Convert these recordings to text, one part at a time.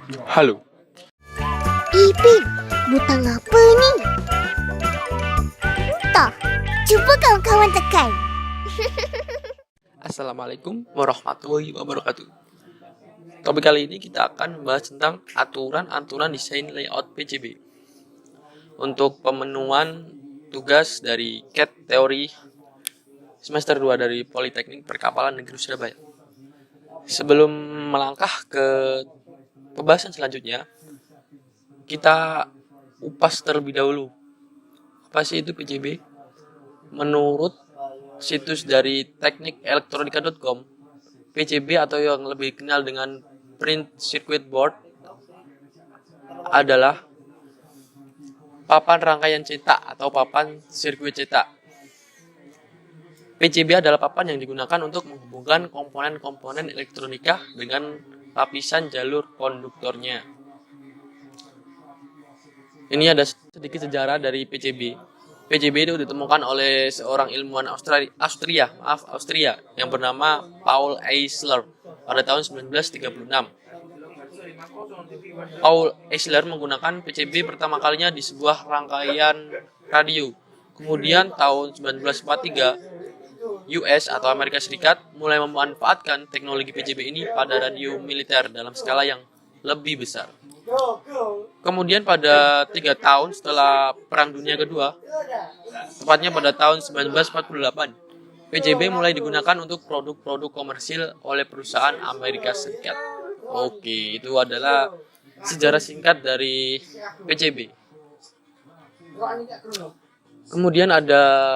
Halo. Ipin, butang apa ni? Entah, cuba kawan-kawan tekan. Assalamualaikum warahmatullahi wabarakatuh. Topik kali ini kita akan membahas tentang aturan-aturan desain layout PCB untuk pemenuhan tugas dari CAT teori semester 2 dari Politeknik Perkapalan Negeri Surabaya. Sebelum melangkah ke pembahasan selanjutnya, kita upas terlebih dahulu. Apa sih itu PCB? Menurut situs dari teknikelektronika.com, PCB atau yang lebih dikenal dengan Print Circuit Board adalah papan rangkaian cetak atau papan sirkuit cetak. PCB adalah papan yang digunakan untuk menghubungkan komponen-komponen elektronika dengan lapisan jalur konduktornya. Ini ada sedikit sejarah dari PCB. PCB itu ditemukan oleh seorang ilmuwan Austria yang bernama Paul Eisler pada tahun 1936. Paul Eisler menggunakan PCB pertama kalinya di sebuah rangkaian radio. Kemudian tahun 1943, US atau Amerika Serikat mulai memanfaatkan teknologi PCB ini pada radio militer dalam skala yang lebih besar. Kemudian pada 3 tahun setelah Perang Dunia Kedua, tepatnya pada tahun 1948, PCB mulai digunakan untuk produk-produk komersil oleh perusahaan Amerika Serikat. Oke, itu adalah sejarah singkat dari PCB. Kemudian ada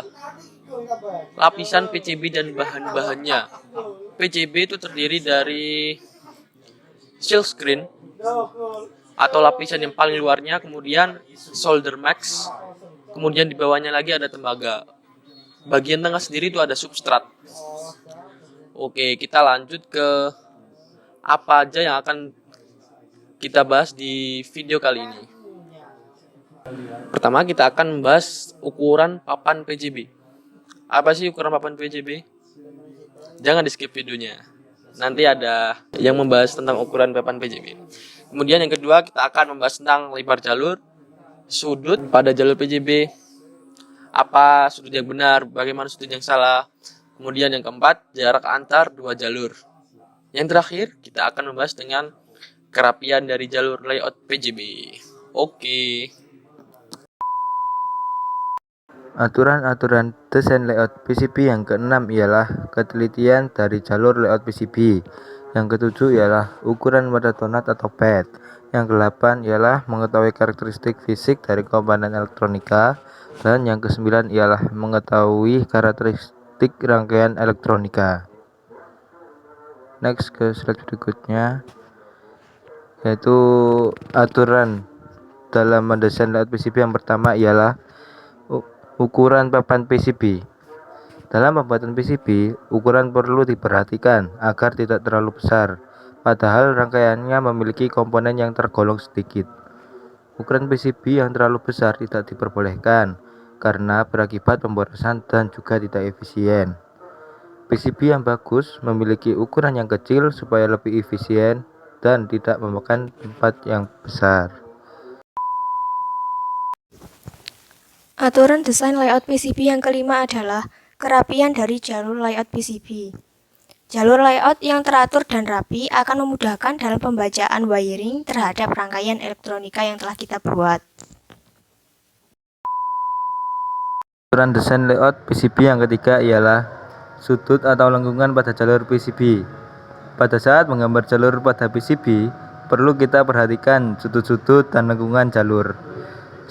lapisan PCB dan bahan-bahannya. PCB itu terdiri dari silk screen atau lapisan yang paling luarnya, kemudian solder max, kemudian di bawahnya lagi ada tembaga. Bagian tengah sendiri itu ada substrat. Oke, kita lanjut ke apa aja yang akan kita bahas di video kali ini. Pertama, kita akan membahas ukuran papan PCB. Apa sih ukuran papan PCB? Jangan di skip videonya. Nanti ada yang membahas tentang ukuran papan PCB. Kemudian yang kedua, kita akan membahas tentang lebar jalur, sudut pada jalur PCB, apa sudut yang benar, bagaimana sudut yang salah. Kemudian yang keempat, jarak antar dua jalur. Yang terakhir, kita akan membahas dengan kerapian dari jalur layout PCB. Oke. Aturan-aturan desain layout PCB yang keenam ialah ketelitian dari jalur layout PCB. Yang ketujuh ialah ukuran pada donat atau pad. Yang kedelapan ialah mengetahui karakteristik fisik dari komponen elektronika. Dan yang kesembilan ialah mengetahui karakteristik rangkaian elektronika. Next ke slide berikutnya, yaitu aturan dalam mendesain layout PCB. Yang pertama ialah ukuran papan PCB. Dalam pembuatan PCB, ukuran perlu diperhatikan agar tidak terlalu besar, padahal rangkaiannya memiliki komponen yang tergolong sedikit. Ukuran PCB yang terlalu besar tidak diperbolehkan karena berakibat pemborosan dan juga tidak efisien. PCB yang bagus memiliki ukuran yang kecil supaya lebih efisien dan tidak memakan tempat yang besar. Aturan desain layout PCB yang kelima adalah kerapian dari jalur layout PCB. Jalur layout yang teratur dan rapi akan memudahkan dalam pembacaan wiring terhadap rangkaian elektronika yang telah kita buat. Aturan desain layout PCB yang ketiga ialah sudut atau lengkungan pada jalur PCB. Pada saat menggambar jalur pada PCB, perlu kita perhatikan sudut-sudut dan lengkungan jalur.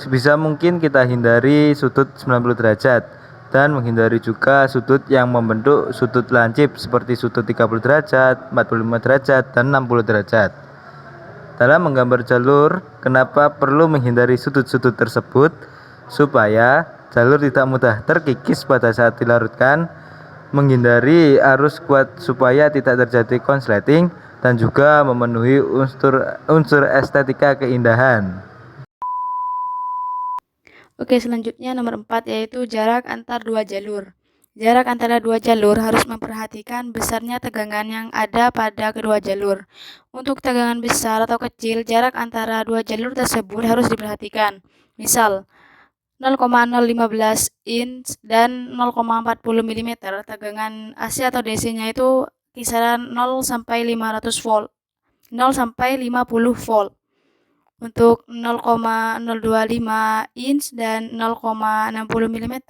Sebisa mungkin kita hindari sudut 90 derajat dan menghindari juga sudut yang membentuk sudut lancip seperti sudut 30 derajat, 45 derajat, dan 60 derajat. Dalam menggambar jalur, kenapa perlu menghindari sudut-sudut tersebut? Supaya jalur tidak mudah terkikis pada saat dilarutkan, menghindari arus kuat supaya tidak terjadi konsleting, dan juga memenuhi unsur estetika keindahan. Oke, selanjutnya nomor 4 yaitu jarak antar dua jalur. jarak antara dua jalur harus memperhatikan besarnya tegangan yang ada pada kedua jalur. Untuk tegangan besar atau kecil, jarak antara dua jalur tersebut harus diperhatikan. Misal, 0,015 inch dan 0,40 mm. Tegangan AC atau DC-nya itu kisaran 0 sampai 500 volt. 0 sampai 50 volt. Untuk 0,025 inch dan 0,60 mm,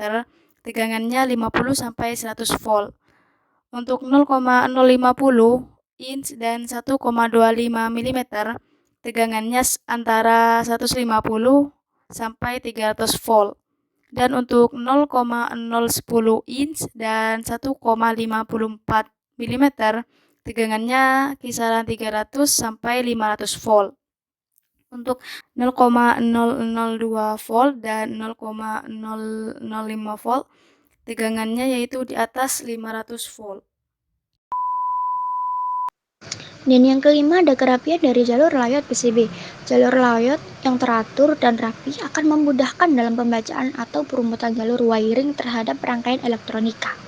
tegangannya 50 sampai 100 volt. Untuk 0,050 inch dan 1,25 mm, tegangannya antara 150 sampai 300 volt. Dan untuk 0,010 inch dan 1,54 mm, tegangannya kisaran 300 sampai 500 volt. Untuk 0,002 volt dan 0,005 volt, tegangannya yaitu di atas 500 volt. Dan yang kelima ada kerapian dari jalur layout PCB. Jalur layout yang teratur dan rapi akan memudahkan dalam pembacaan atau perumutan jalur wiring terhadap rangkaian elektronika.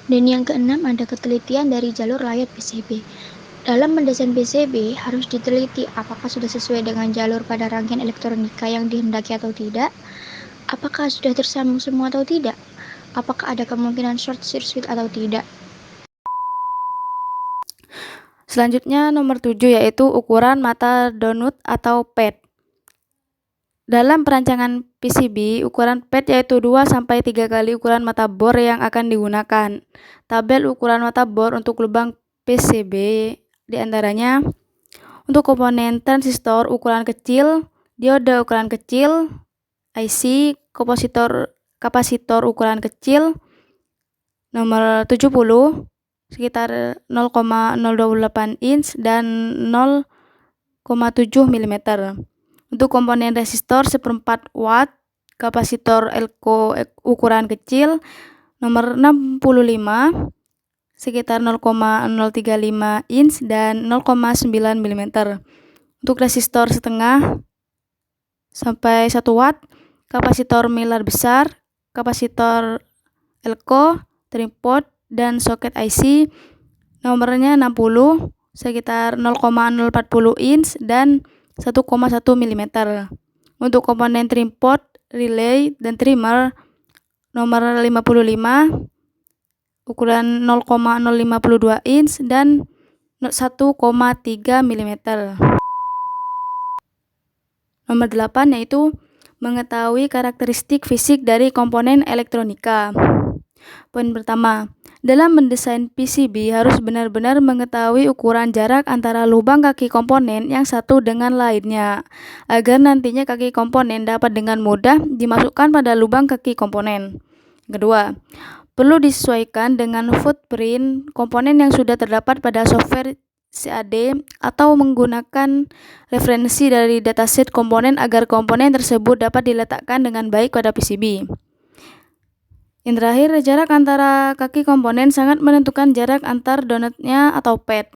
Dan yang keenam ada ketelitian dari jalur layout PCB. Dalam mendesain PCB harus diteliti apakah sudah sesuai dengan jalur pada rangkaian elektronika yang dihendaki atau tidak, apakah sudah tersambung semua atau tidak, apakah ada kemungkinan short circuit atau tidak. Selanjutnya nomor 7 yaitu ukuran mata donut atau pad. Dalam perancangan PCB, ukuran pad yaitu 2-3 kali ukuran mata bor yang akan digunakan. Tabel ukuran mata bor untuk lubang PCB diantaranya untuk komponen transistor ukuran kecil, diode ukuran kecil, IC, kapasitor ukuran kecil, nomor 70, sekitar 0,028 inch dan 0,7 mm. Untuk komponen resistor 1/4 watt, kapasitor Elko ukuran kecil, nomor 65, sekitar 0,035 inch dan 0,9 mm. Untuk resistor setengah sampai 1 watt, kapasitor Miller besar, kapasitor Elko, tripod, dan soket IC, nomornya 60, sekitar 0,040 inch dan 1,1 mm. Untuk komponen tripod, relay, dan trimmer, nomor 55, ukuran 0,052 inch dan 1,3 mm. Nomor 8 yaitu mengetahui karakteristik fisik dari komponen elektronika. Poin pertama, dalam mendesain PCB harus benar-benar mengetahui ukuran jarak antara lubang kaki komponen yang satu dengan lainnya, agar nantinya kaki komponen dapat dengan mudah dimasukkan pada lubang kaki komponen. Kedua, perlu disesuaikan dengan footprint komponen yang sudah terdapat pada software CAD atau menggunakan referensi dari dataset komponen agar komponen tersebut dapat diletakkan dengan baik pada PCB. Yang terakhir, jarak antara kaki komponen sangat menentukan jarak antar donutnya atau pad.